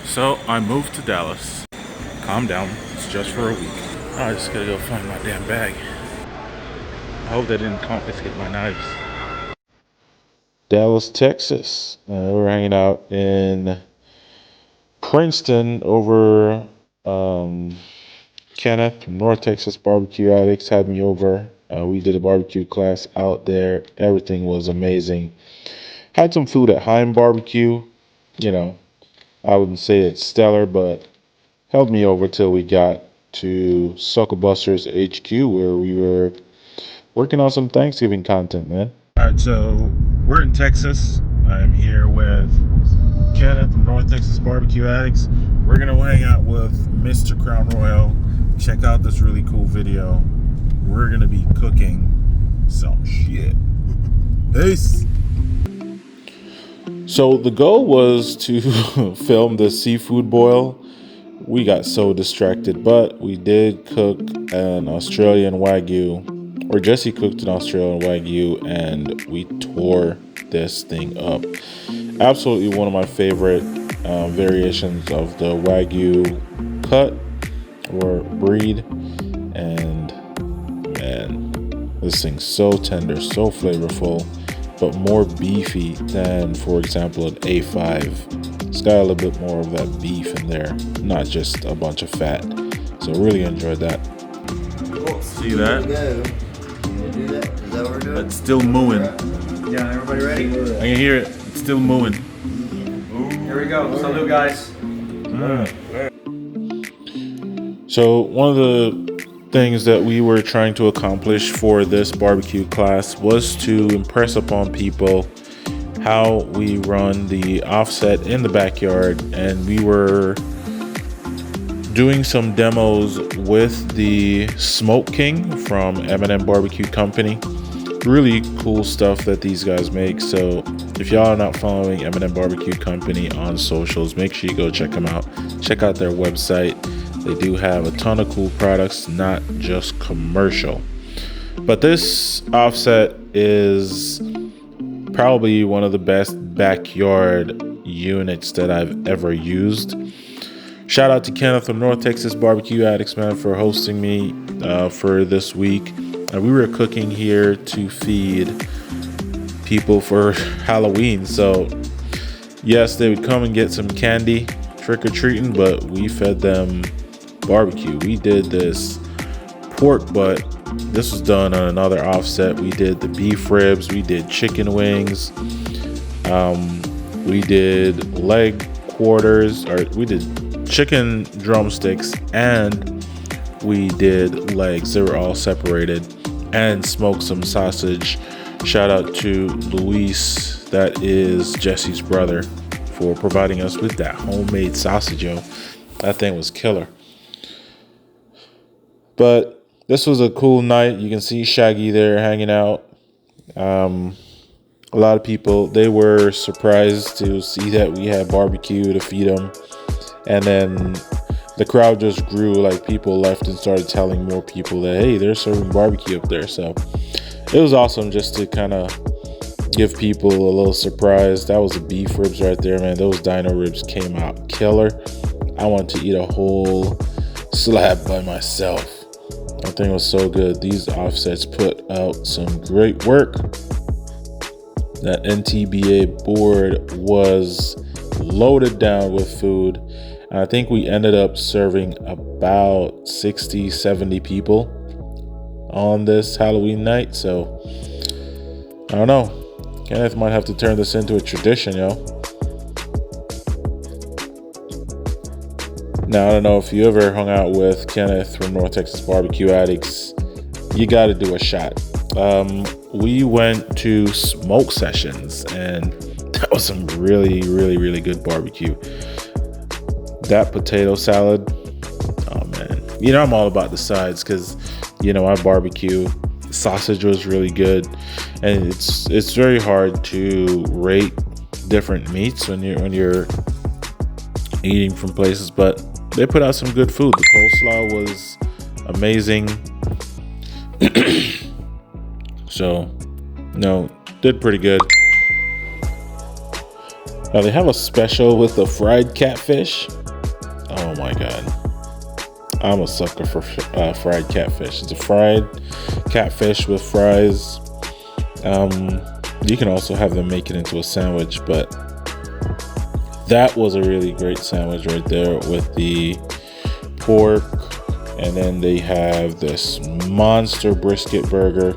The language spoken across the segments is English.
So I moved to Dallas. Calm down, it's just for a week. I just gotta go find my damn bag. I hope they didn't confiscate my knives. Dallas, Texas. We're hanging out in Princeton over Kenneth from North Texas Barbecue Addicts had me over. We did a barbecue class out there. Everything was amazing. Had some food at Heim Barbecue. You know, I wouldn't say it's stellar, but held me over till we got to Sucklebuster's HQ where we were working on some Thanksgiving content, man. All right, so we're in Texas. I'm here with Kenneth from North Texas Barbecue Addicts. We're gonna hang out with Mr. Crown Royal. Check out this really cool video. We're gonna be cooking some shit. Peace. So the goal was to film the seafood boil. We got so distracted, but we did cook an Australian Wagyu, or Jesse cooked an Australian Wagyu, and we tore this thing up. Absolutely one of my favorite variations of the Wagyu cut or breed, and man, this thing's so tender, so flavorful, but more beefy than, for example, an A5. It's got a little bit more of that beef in there, not just a bunch of fat. So really enjoyed that. Cool. See that? Can you do that? Is that what we're doing? It's still mooing. Yeah, everybody ready? I can hear it. It's still mooing. Here we go. Salute, guys. So one of the things that we were trying to accomplish for this barbecue class was to impress upon people how we run the offset in the backyard, and we were doing some demos with the Smoke King from M&M Barbecue Company. Really cool stuff that these guys make. So if y'all are not following M&M Barbecue Company on socials, make sure you go check them out. Check out their website. They do have a ton of cool products, not just commercial. But this offset is probably one of the best backyard units that I've ever used. Shout out to Kenneth from North Texas Barbecue Addicts, man, for hosting me for this week. We were cooking here to feed people for Halloween. So yes, they would come and get some candy, trick-or-treating, but we fed them barbecue. We did this pork butt. This was done on another offset. We did the beef ribs. We did chicken wings. We did leg quarters, or we did chicken drumsticks, and we did legs. They were all separated, and smoked some sausage. Shout out to Luis, that is Jesse's brother, for providing us with that homemade sausage, yo. That thing was killer. But this was a cool night. You can see Shaggy there hanging out. A lot of people, they were surprised to see that we had barbecue to feed them. And then the crowd just grew. Like, people left and started telling more people that, hey, they're serving barbecue up there. So it was awesome just to kind of give people a little surprise. That was the beef ribs right there, man. Those dino ribs came out killer. I wanted to eat a whole slab by myself. That thing was so good. These offsets put out some great work. That NTBA board was loaded down with food. And I think we ended up serving about 60, 70 people on this Halloween night. So I don't know. Kenneth might have to turn this into a tradition, yo. Now, I don't know if you ever hung out with Kenneth from North Texas Barbecue Addicts. You got to do a shot. We went to smoke sessions, and that was some really, really, really good barbecue. That potato salad, oh man. You know, I'm all about the sides because, you know, I barbecue. Sausage was really good, and it's very hard to rate different meats when you're eating from places, but they put out some good food. The coleslaw was amazing. So, no, did pretty good. Now they have a special with the fried catfish. Oh my god, I'm a sucker for fried catfish. It's a fried catfish with fries. You can also have them make it into a sandwich, but that was a really great sandwich right there with the pork. And then they have this monster brisket burger.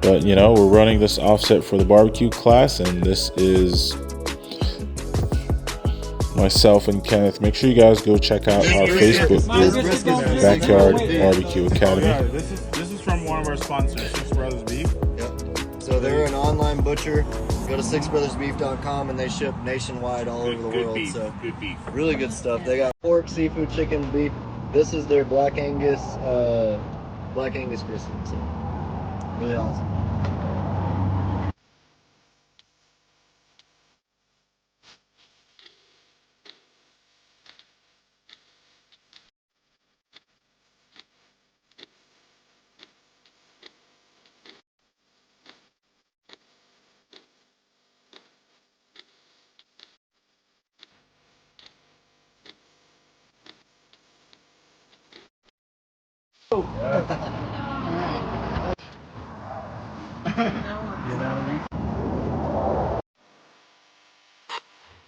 But you know, we're running this offset for the barbecue class, and this is myself and Kenneth. Make sure you guys go check out our Facebook group, Backyard Barbecue Academy. This is from one of our sponsors, Six Brothers Beef. Yep. So they're an online butcher. Go to sixbrothersbeef.com and they ship nationwide all over the world. Beef, so good beef. really good stuff. They got pork, seafood, chicken, beef. This is their Black Angus brisket. So really awesome.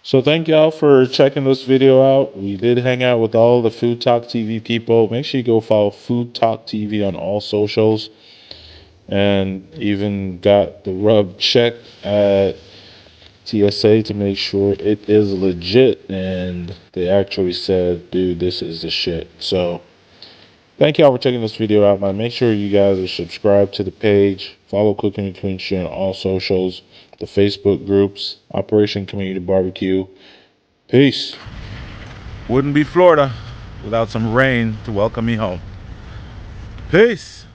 So thank y'all for checking this video out. We did hang out with all the Food Talk TV people. Make sure you go follow Food Talk TV on all socials. And even got the rub check at TSA to make sure it is legit. And they actually said, dude, this is the shit. So thank y'all for checking this video out, man. Make sure you guys are subscribed to the page. Follow Cooking with Queen Shit on all socials. The Facebook groups. Operation Community Barbecue. Peace. Wouldn't be Florida without some rain to welcome me home. Peace.